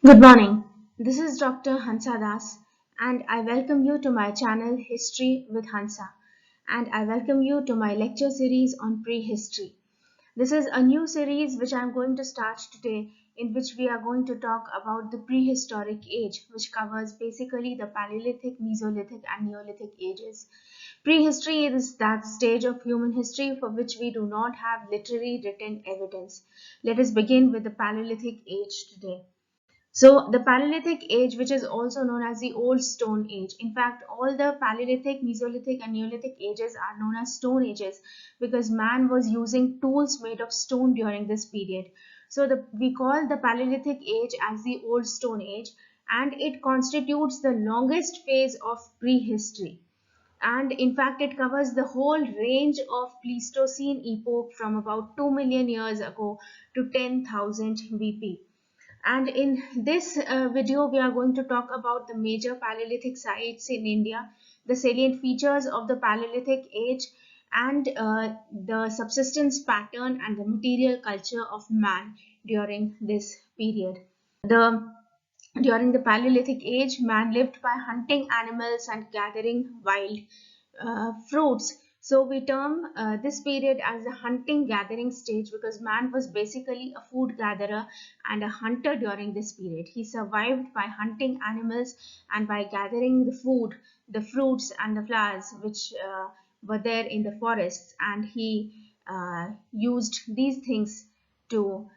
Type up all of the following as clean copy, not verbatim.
Good morning. This is Dr. Hansa Das, and I welcome you to my channel History with Hansa, and I welcome you to my lecture series on prehistory. This is a new series which I am going to start today, in which we are going to talk about the prehistoric age, which covers basically the Paleolithic, Mesolithic, and Neolithic ages. Prehistory is that stage of human history for which we do not have literary written evidence. Let us begin with the Paleolithic age today. So the Paleolithic age, which is also known as the Old Stone Age. In fact, all the Paleolithic, Mesolithic, and Neolithic ages are known as Stone Ages because man was using tools made of stone during this period. So we call the Paleolithic age as the Old Stone Age, and it constitutes the longest phase of prehistory. And in fact, it covers the whole range of Pleistocene epoch from about 2 million years ago to 10,000 BP. And in this video, we are going to talk about the major Paleolithic sites in India, the salient features of the Paleolithic age, and the subsistence pattern and the material culture of man during this period. The During the Paleolithic age, man lived by hunting animals and gathering wild fruits. So we term this period as the hunting gathering stage because man was basically a food gatherer and a hunter during this period. He survived by hunting animals and by gathering the food, the fruits and the flowers which were there in the forests, and he used these things to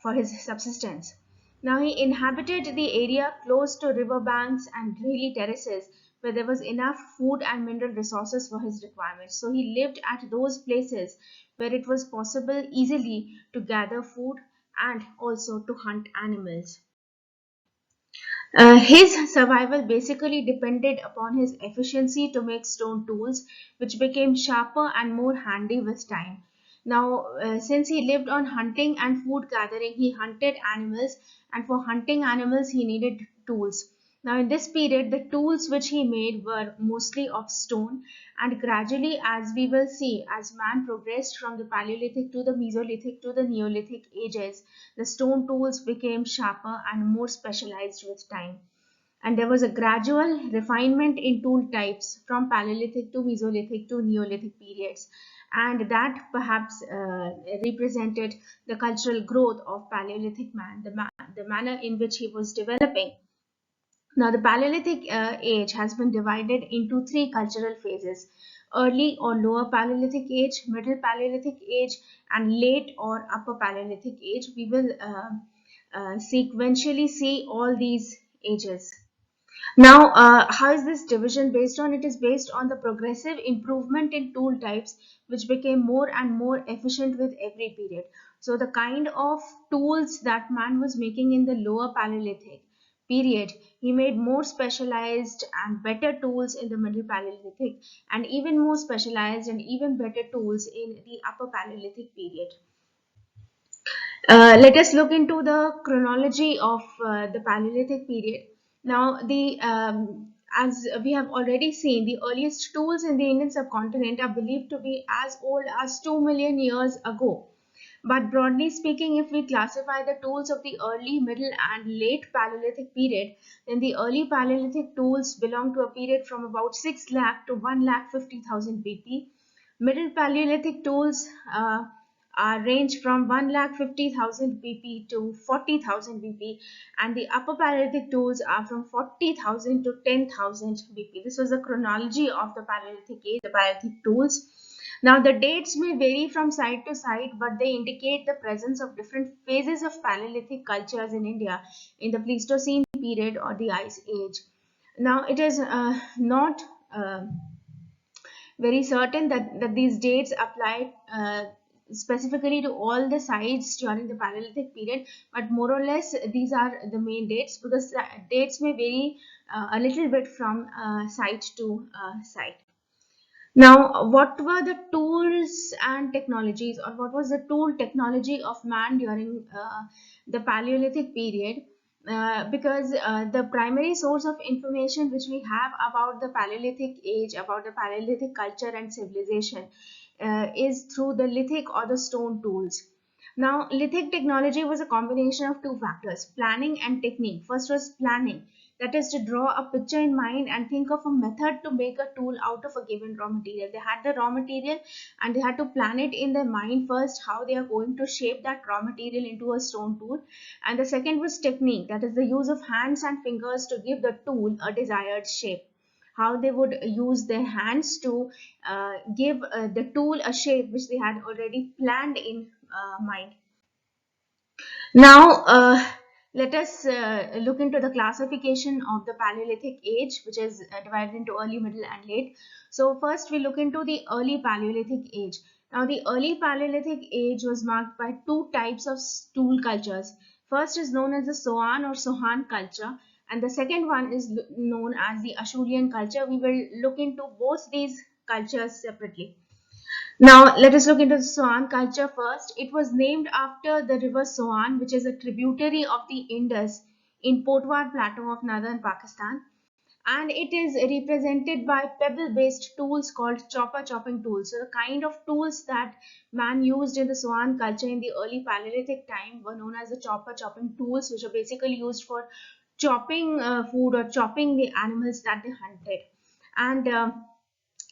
for his subsistence. Now he inhabited the area close to riverbanks and hilly terraces where there was enough food and mineral resources for his requirements. So he lived at those places where it was possible easily to gather food and also to hunt animals. His survival basically depended upon his efficiency to make stone tools, which became sharper and more handy with time. Now, since he lived on hunting and food gathering, he hunted animals, and for hunting animals, he needed tools. Now, in this period, the tools which he made were mostly of stone, and gradually, as we will see, as man progressed from the Paleolithic to the Mesolithic to the Neolithic ages, the stone tools became sharper and more specialized with time. And there was a gradual refinement in tool types from Paleolithic to Mesolithic to Neolithic periods. And that perhaps represented the cultural growth of Paleolithic man, the manner in which he was developing. Now, the Paleolithic age has been divided into three cultural phases: early or lower Paleolithic age, middle Paleolithic age, and late or upper Paleolithic age. We will sequentially see all these ages. Now, how is this division based on? It is based on the progressive improvement in tool types, which became more and more efficient with every period. So, the kind of tools that man was making in the lower Paleolithic period, he made more specialized and better tools in the middle Paleolithic, and even more specialized and even better tools in the upper Paleolithic period. Let us look into the chronology of the Paleolithic period. Now, as we have already seen, the earliest tools in the Indian subcontinent are believed to be as old as 2 million years ago. But broadly speaking, if we classify the tools of the early, middle, and late Paleolithic period, then the early Paleolithic tools belong to a period from about 6 lakh to 1 lakh 50,000 BP. Middle Paleolithic tools range from 1,50,000 BP to 40,000 BP, and the upper Paleolithic tools are from 40,000 to 10,000 BP. This was the chronology of the Paleolithic age, the Paleolithic tools. Now, the dates may vary from site to site, but they indicate the presence of different phases of Paleolithic cultures in India in the Pleistocene period or the Ice Age. Now, it is not very certain that these dates apply specifically to all the sites during the Paleolithic period, but more or less these are the main dates because the dates may vary a little bit from site to site. Now, what were the tools and technologies, or what was the tool technology of man during the Paleolithic period? Because the primary source of information which we have about the Paleolithic age, about the Paleolithic culture and civilization, is through the lithic or the stone tools. Now, lithic technology was a combination of two factors, planning and technique. First was planning, that is to draw a picture in mind and think of a method to make a tool out of a given raw material. They had the raw material and they had to plan it in their mind first how they are going to shape that raw material into a stone tool. And the second was technique, that is the use of hands and fingers to give the tool a desired shape. How they would use their hands to give the tool a shape which they had already planned in mind. Now, let us look into the classification of the Paleolithic age, which is divided into early, middle, and late. So, first we look into the early Paleolithic age. Now, the early Paleolithic age was marked by two types of stool cultures. First is known as the Soan or Sohan culture, and the second one is known as the Acheulean culture. We will look into both these cultures separately. Now, let us look into the Swan culture first. It was named after the river Swan, which is a tributary of the Indus in Potwar Plateau of northern Pakistan. And it is represented by pebble-based tools called chopper chopping tools. So the kind of tools that man used in the Swan culture in the early Paleolithic time were known as the chopper chopping tools, which are basically used for chopping food or chopping the animals that they hunted. And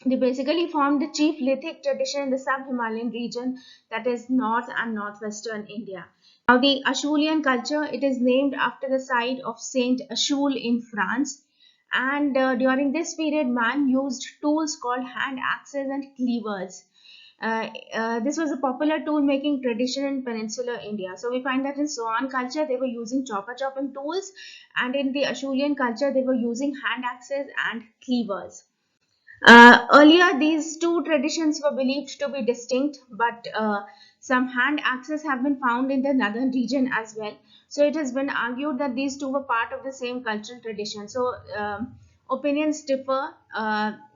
they basically formed the chief lithic tradition in the sub-Himalayan region, that is north and northwestern India. Now the Acheulean culture, it is named after the site of Saint Achille in France. And during this period, man used tools called hand axes and cleavers. This was a popular tool making tradition in peninsular India. So we find that in Soan culture, they were using chopper chopping tools, and in the Acheulean culture, they were using hand axes and cleavers. Earlier, these two traditions were believed to be distinct, but some hand axes have been found in the northern region as well. So it has been argued that these two were part of the same cultural tradition. So opinions differ.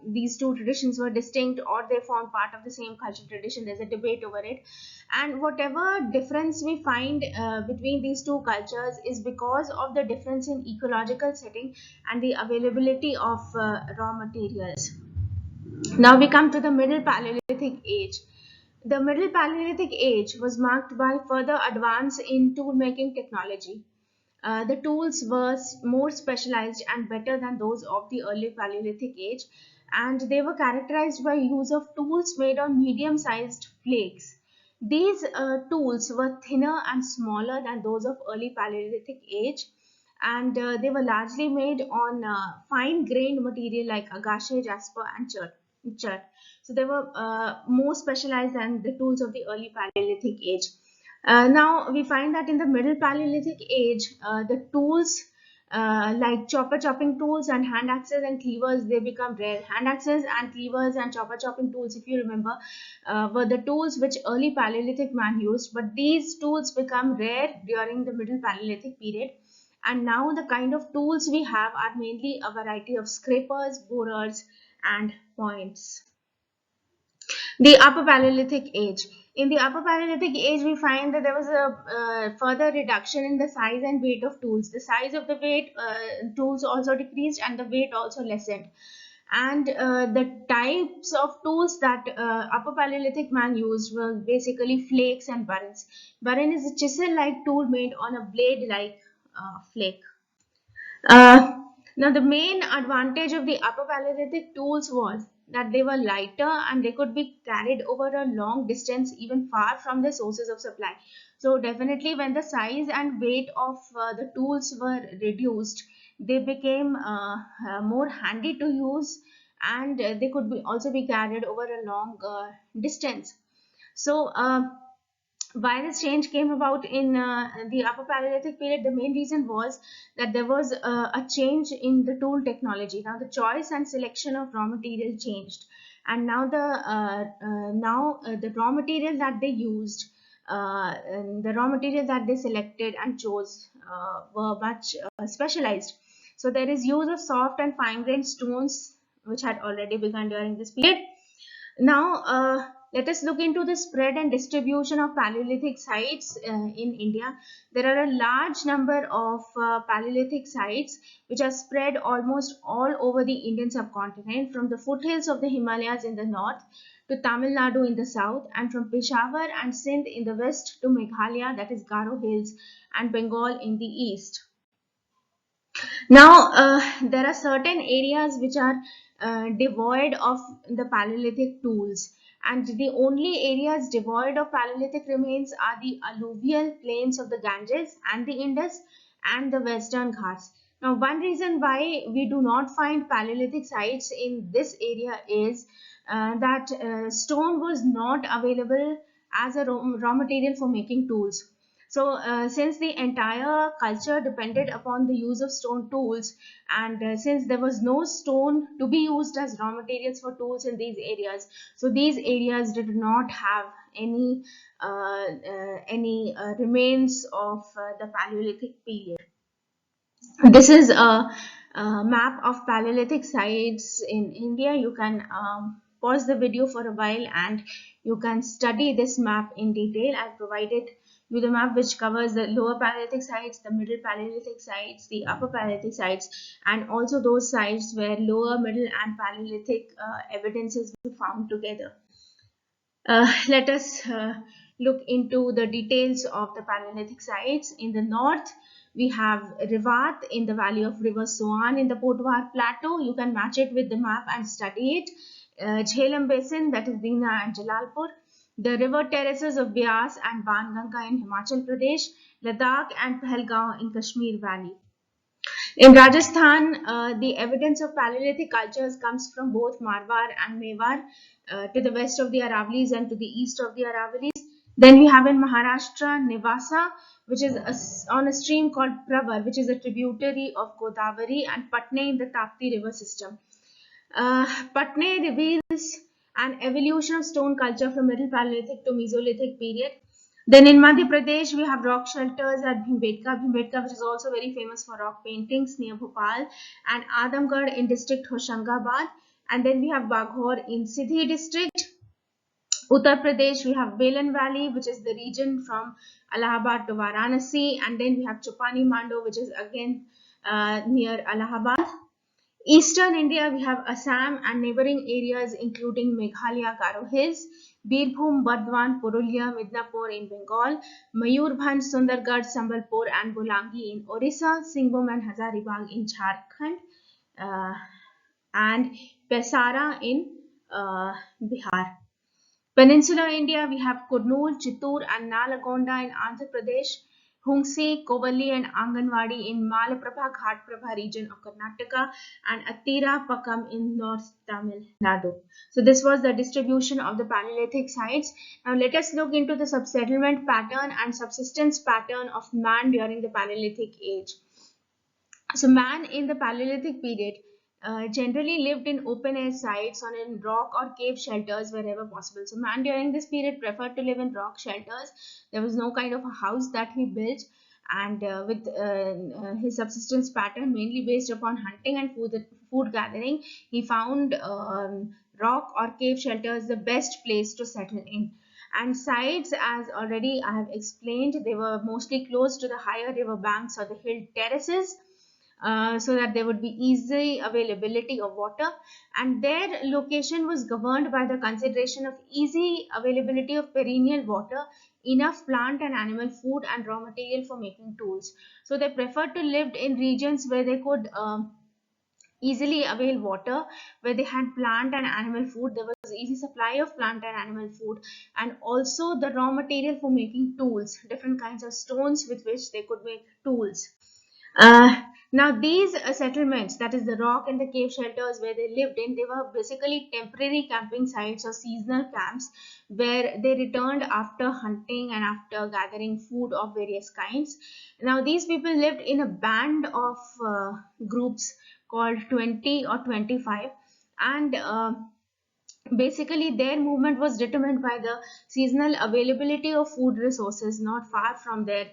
These two traditions were distinct or they form part of the same cultural tradition. There's a debate over it. And whatever difference we find between these two cultures is because of the difference in ecological setting and the availability of raw materials. Now we come to the Middle Paleolithic Age. The Middle Paleolithic Age was marked by further advance in tool making technology. The tools were more specialized and better than those of the early Paleolithic Age, and they were characterized by use of tools made on medium-sized flakes. These tools were thinner and smaller than those of early Paleolithic Age, and they were largely made on fine-grained material like agache, jasper, and chert. So they were more specialized than the tools of the early Paleolithic Age. Now we find that in the Middle Paleolithic Age, the tools like chopper chopping tools and hand axes and cleavers, they become rare. Hand axes and cleavers and chopper chopping tools, if you remember, were the tools which early Paleolithic man used, but these tools become rare during the Middle Paleolithic period. And now the kind of tools we have are mainly a variety of scrapers, borers, and points. The Upper Paleolithic Age. In the Upper Paleolithic Age, we find that there was a further reduction in the size and weight of tools. The size of the weight tools also decreased and the weight also lessened. And the types of tools that Upper Paleolithic man used were basically flakes and burins. Burin is a chisel-like tool made on a blade-like flake. Uh, Now, the main advantage of the Upper Paleolithic tools was that they were lighter and they could be carried over a long distance, even far from the sources of supply. So, definitely, when the size and weight of the tools were reduced, they became more handy to use, and they could be also be carried over a long distance. So, why this change came about in the Upper Paleolithic period, the main reason was that there was a change in the tool technology. Now the choice and selection of raw material changed, and now the raw material that they used, and the raw material that they selected and chose were much specialized. So there is use of soft and fine-grained stones, which had already begun during this period. Now, let us look into the spread and distribution of Paleolithic sites in India. There are a large number of Paleolithic sites which are spread almost all over the Indian subcontinent, from the foothills of the Himalayas in the north to Tamil Nadu in the south, and from Peshawar and Sindh in the west to Meghalaya, that is Garo Hills, and Bengal in the east. Now, there are certain areas which are devoid of the Paleolithic tools, and the only areas devoid of Paleolithic remains are the alluvial plains of the Ganges and the Indus and the Western Ghats. Now, one reason why we do not find Paleolithic sites in this area is that stone was not available as a raw material for making tools. So, since the entire culture depended upon the use of stone tools, and since there was no stone to be used as raw materials for tools in these areas, so these areas did not have any remains of the Paleolithic period. This is a map of Paleolithic sites in India. You can pause the video for a while and you can study this map in detail. I've provided you the map which covers the lower Paleolithic sites, the middle Paleolithic sites, the upper Paleolithic sites, and also those sites where lower, middle, and Paleolithic evidences were found together. Let us look into the details of the Paleolithic sites. In the north, we have Rivat in the valley of River Swan in the Potwar Plateau. You can match it with the map and study it. Jhelum Basin, that is Dina and Jalalpur. The river terraces of Beas and Banganga in Himachal Pradesh. Ladakh and Pahalgaon in Kashmir Valley. In Rajasthan, the evidence of Paleolithic cultures comes from both Marwar and Mewar to the west of the Aravallis and to the east of the Aravallis. Then we have in Maharashtra, Nevasa, which is on a stream called Pravar, which is a tributary of Godavari, and Patna in the Tapti river system. Patna reveals an evolution of stone culture from Middle Paleolithic to Mesolithic period. Then in Madhya Pradesh, we have rock shelters at Bhimbetka, which is also very famous for rock paintings near Bhopal, and Adamgarh in district Hoshangabad. And then we have Baghor in Siddhi district. Uttar Pradesh, we have Belan Valley, which is the region from Allahabad to Varanasi. And then we have Chupani Mando, which is again near Allahabad. Eastern India, we have Assam and neighboring areas including Meghalaya, Garo Hills, Birbhum, Bardwan, Purulia, Midnapur in Bengal, Mayurbhanj, Sundargarh, Sambalpur and Bolangi in Orissa, Singhbhum and Hazaribagh in Jharkhand, and Pesara in Bihar. Peninsular India, we have Kurnool, Chittoor and Nalagonda in Andhra Pradesh, Hunsi, Kovalli and Anganwadi in Malaprabha Ghatprabha region of Karnataka, and Attira Pakam in North Tamil Nadu. So this was the distribution of the Paleolithic sites. Now let us look into the subsettlement pattern and subsistence pattern of man during the Paleolithic age. So man in the Paleolithic period generally lived in open air sites or in rock or cave shelters wherever possible. So man during this period preferred to live in rock shelters. There was no kind of a house that he built, and with his subsistence pattern mainly based upon hunting and food gathering, he found rock or cave shelters the best place to settle in. And sites, as already I have explained, they were mostly close to the higher river banks or the hill terraces, so that there would be easy availability of water, and their location was governed by the consideration of easy availability of perennial water, enough plant and animal food, and raw material for making tools. So they preferred to live in regions where they could easily avail water, where they had plant and animal food. There was easy supply of plant and animal food, and also the raw material for making tools, different kinds of stones with which they could make tools. Now these settlements, that is the rock and the cave shelters where they lived in, they were basically temporary camping sites or seasonal camps where they returned after hunting and after gathering food of various kinds. Now these people lived in a band of groups called 20 or 25, and basically their movement was determined by the seasonal availability of food resources not far from their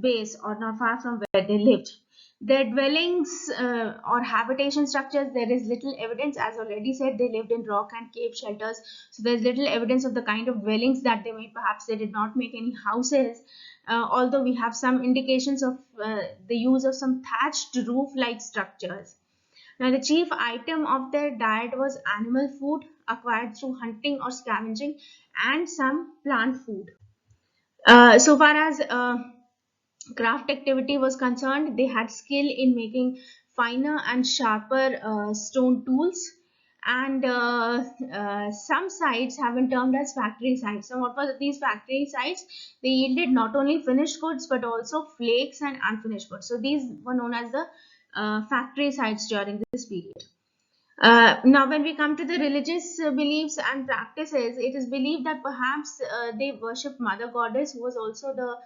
base or not far from where they lived. Their dwellings or habitation structures, there is little evidence. As already said, they lived in rock and cave shelters, so there's little evidence of the kind of dwellings that they made. Perhaps they did not make any houses, although we have some indications of the use of some thatched roof like structures. Now the chief item of their diet was animal food, acquired through hunting or scavenging, and some plant food. So far as craft activity was concerned, they had skill in making finer and sharper stone tools. And some sites have been termed as factory sites. So what were these factory sites? They yielded not only finished goods but also flakes and unfinished goods. So these were known as the factory sites during this period. Now, when we come to the religious beliefs and practices, it is believed that perhaps they worshipped Mother Goddess, who was also the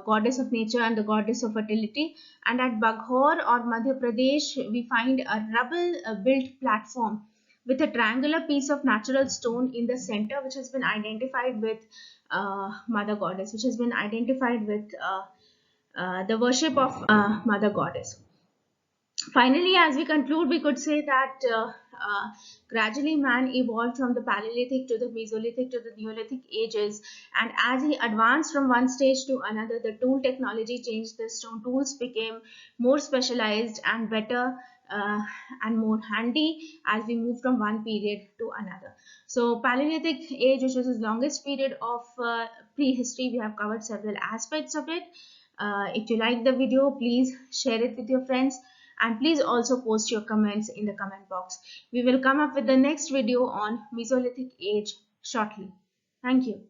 goddess of nature and the goddess of fertility. And at Baghor or Madhya Pradesh, we find a rubble built platform with a triangular piece of natural stone in the center, which has been identified with Mother Goddess, which has been identified with the worship of Mother Goddess. Finally, as we conclude, we could say that gradually man evolved from the Paleolithic to the Mesolithic to the Neolithic ages, and as he advanced from one stage to another, the tool technology changed. The stone tools became more specialized and better and more handy as we move from one period to another. So, Paleolithic age, which was the longest period of prehistory, we have covered several aspects of it. If you like the video, please share it with your friends, and please also post your comments in the comment box. We will come up with the next video on Mesolithic age shortly. Thank you.